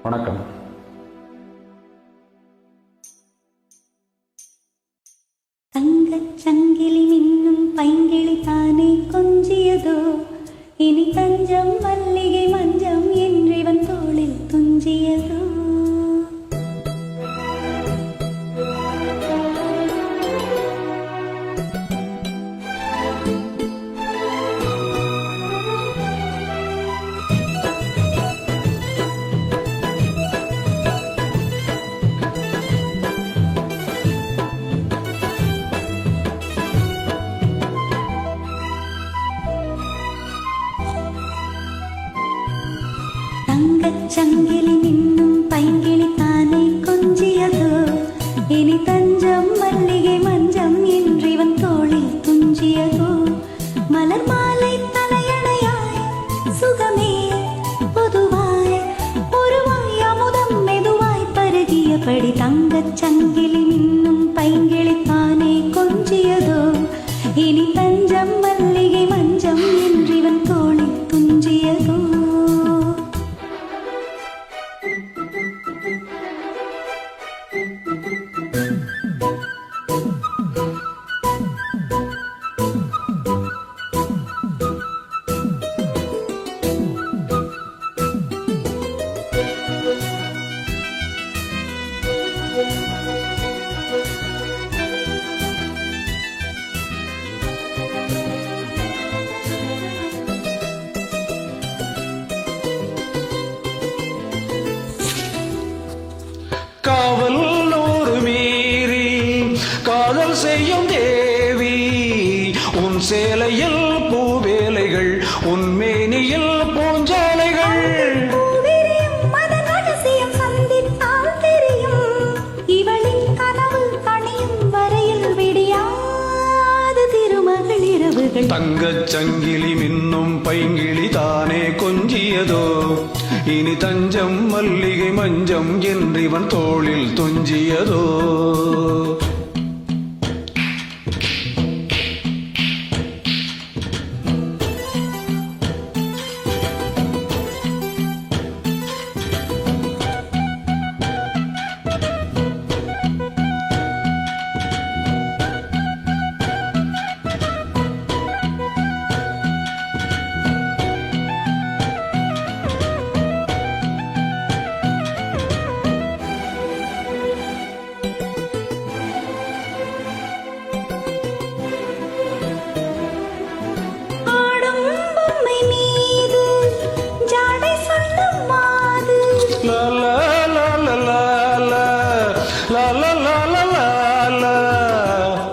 வணக்கம். தங்கச் சங்கிலி மின்னும் பைங்கிளி தானே கொஞ்சியதோ, இனி தஞ்சம் மல்லிகை மஞ்சம் என்றிவன் தோளில் துஞ்சியதோ. தங்கச் சங்கிலி மின்னும் பைங்கிளி தானே கொஞ்சியதோ, இனி தஞ்சம் மல்லிகை மஞ்சம் என்றிவன் தோளில் துஞ்சியதோ. மலர் மாலை தலையணையாய் சுகமே பொதுவாய் ஒருவாய் அமுதம் மெதுவாய் பருகியபடி தங்கச் சங்கிலி மின்னும் பைங்கிளி தானே கொஞ்சியதோ, இனி தஞ்சம் மல்லிகை மஞ்சம் என்றிவன் தோளில் துஞ்சியதோ. காவல் நூறு மீறி காதல் செய்யும் தேவி, உன் சேலையில் பூவேலைகள் உன் மேனியில் பூஞ்சாலைகள். இவளின் கனவு கணியும் வரையில் விடியாது திருமகள் இரவுகள். தங்கச் சங்கிலி மின்னும் பைங்கிளி தானே கொஞ்சியதோ, இனி தஞ்சம் மல்லிகை மஞ்சம் என்றிவன் தோளில் துஞ்சியதோ.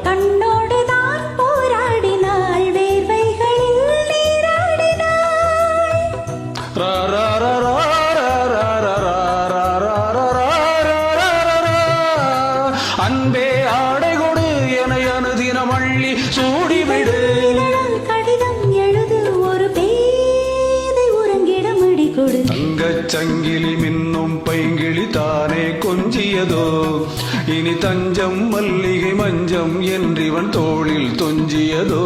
கண்ணோடுதான் போராடினாள், வேர்வைகளில் நீராடினாள். அன்பே ஆடை கொடு என அனுதினம் அள்ளி சூடிவிடு. கடிதம் எழுது ஒரு பேதை உறங்கிடம் அடி கொடு. தங்கச் சங்கிலி மின்னும் பைங்கிளி தானே கொஞ்சியதோ, இனி தஞ்சம் மல்லிகை மஞ்சம் என்றிவன் தோளில் துஞ்சியதோ.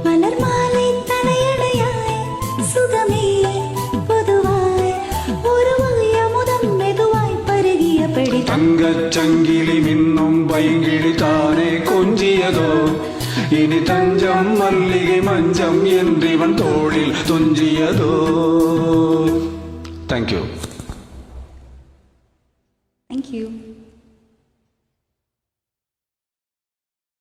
மலர் மாலை தலையணையாய் சுகமே பொதுவாய் ஒருவாய் அமுதம் மெதுவாய் பருகியபடி தங்கச் சங்கிலி மின்னும் பைங்கிளி தானே கொஞ்சியதோ, இனி தஞ்சம் மல்லிகை மஞ்சம் என்றிவன் தோளில் துஞ்சியதோ. தேங்க்யூ. Thank you.